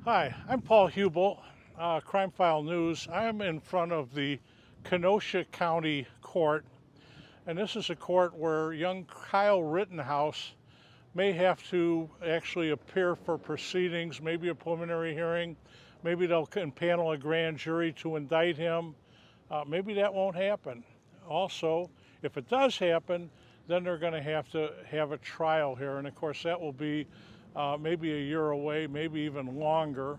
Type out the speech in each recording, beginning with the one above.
Hi, I'm Paul Hubel, Crime File News. I'm in front of the Kenosha County Court, and this is a court where young Kyle Rittenhouse may have to actually appear for proceedings, maybe a preliminary hearing, maybe they'll impanel a grand jury to indict him. Maybe that won't happen. Also, if it does happen, then they're going to have a trial here, and of course that will be maybe a year away, maybe even longer,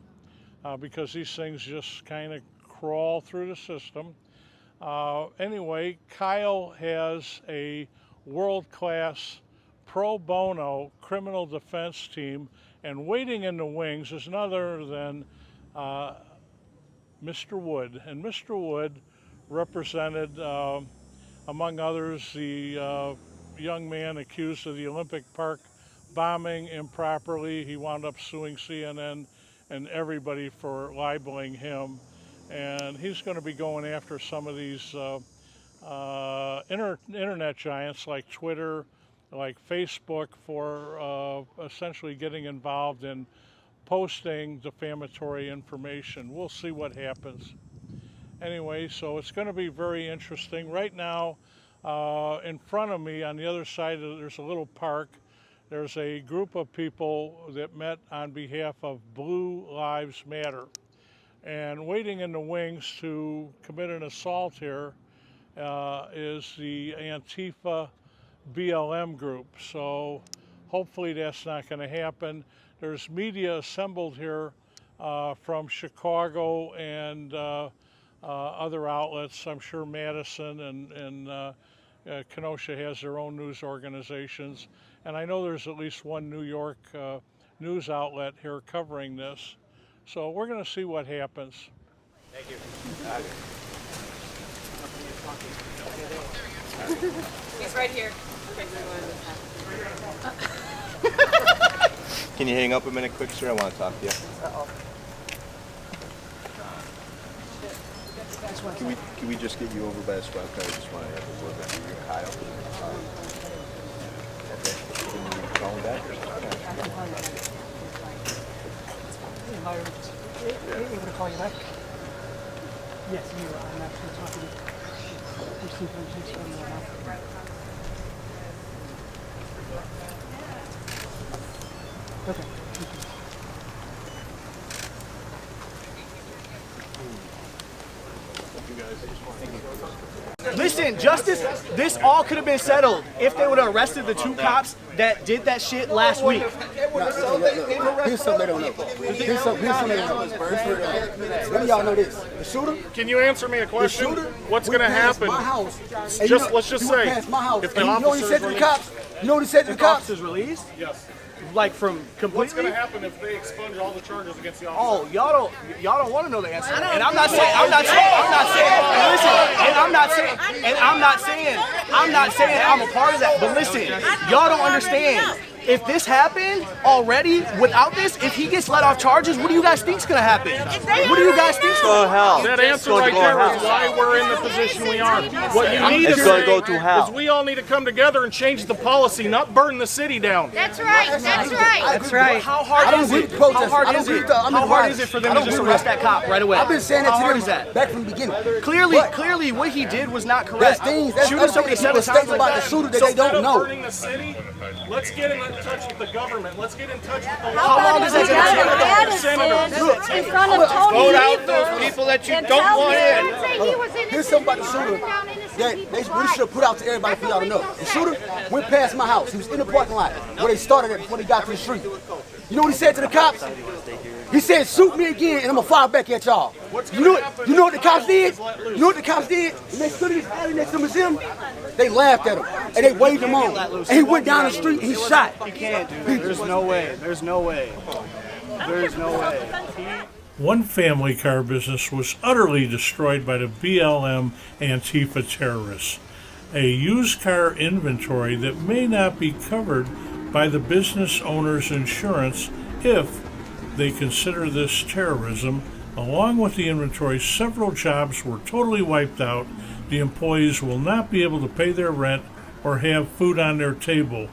because these things just kind of crawl through the system. Anyway, Kyle has a world-class pro bono criminal defense team, and waiting in the wings is none other than Mr. Wood. And Mr. Wood represented, among others, the young man accused of the Olympic Park bombing improperly. He wound up suing CNN and everybody for libeling him. And he's going to be going after some of these internet giants like Twitter, like Facebook, for essentially getting involved in posting defamatory information. We'll see what happens. Anyway, so it's going to be very interesting. Right now, in front of me, on the other side, there's a little park. There's a group of people that met on behalf of Blue Lives Matter. And waiting in the wings to commit an assault here is the Antifa BLM group. So hopefully that's not going to happen. There's media assembled here from Chicago and other outlets. I'm sure Madison and Kenosha has their own news organizations. And I know there's at least one New York news outlet here covering this. So we're going to see what happens. Thank you. He's right here. Can you hang up a minute quick, sir? I want to talk to you. Uh-oh. Can we just get you over by the squad car? I just want to have a word with you, Kyle. Okay. Can you call him back? Able to call you back? Yes, you are. I'm actually talking to some friends from Okay. Listen, Justice, this all could have been settled if they would have arrested the two cops that did that shit last week. Here's something they don't know. Here's something they don't know. None of y'all know this. The shooter? Can you answer me a question? The shooter? What's going to happen? My house. Let's just say, past my house. if the And you know what he said to the cops? You know what he said to the cops? Officers released? Yes. Like from completely? What's going to happen if they expunge all the charges against the officer? Oh, y'all don't want to know the answer. And I'm not saying, and listen, I'm not saying I'm a part of that. But listen, y'all don't understand. If this happened already, without this, if he gets let off charges, what do you guys think's gonna happen? What do you guys think's Go to hell. That answer right there is why we're in the position we are. What you need to say is we all need to come together and change the policy, not burn the city down. That's right. That's right. That's right. How hard is it? How hard is it? How hard is it for them to just arrest that cop right away? I've been saying that How to hard them is that? back from the beginning. Clearly, what he did was not correct. That's Shooting somebody people 7 times stating like about that. the shooter that So they don't instead of know. burning the city, let's get in touch with the government. Let's get in touch with the How long is that going to take? senators. In front of Tony Vote out those people that you don't want in. Here's something about the shooter that we should have put out to everybody for y'all to know. The shooter went past my house. He was in the parking lot where they started at before they got to the street. You know what he said to the cops? He said, shoot me again and I'm going to fire back at y'all. You know what the cops did? You know what the cops did? When they stood in this alley next to the museum, they laughed at him and they waved him on. And he went down the street and he shot. He can't, dude. There's no way. There's no way. There's no way. One family car business was utterly destroyed by the BLM Antifa terrorists. A used car inventory that may not be covered by the business owner's insurance if they consider this terrorism. Along with the inventory, several jobs were totally wiped out. The employees will not be able to pay their rent or have food on their table.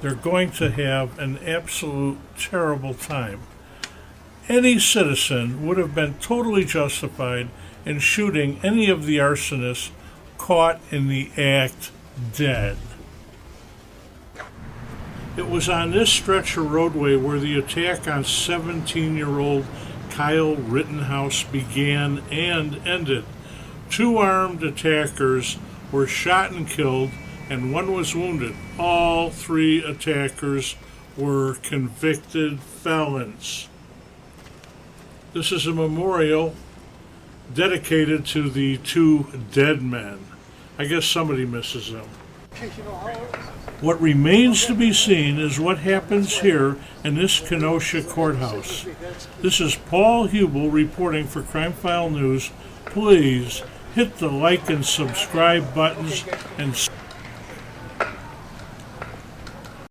They're going to have an absolute terrible time. Any citizen would have been totally justified in shooting any of the arsonists caught in the act dead. It was on this stretch of roadway where the attack on 17-year-old Kyle Rittenhouse began and ended. 2 armed attackers were shot and killed, and 1 was wounded. All 3 attackers were convicted felons. This is a memorial dedicated to the 2 dead men. I guess somebody misses them. What remains to be seen is what happens here in this Kenosha courthouse. This is Paul Hubel reporting for Crime File News. Please hit the like and subscribe buttons and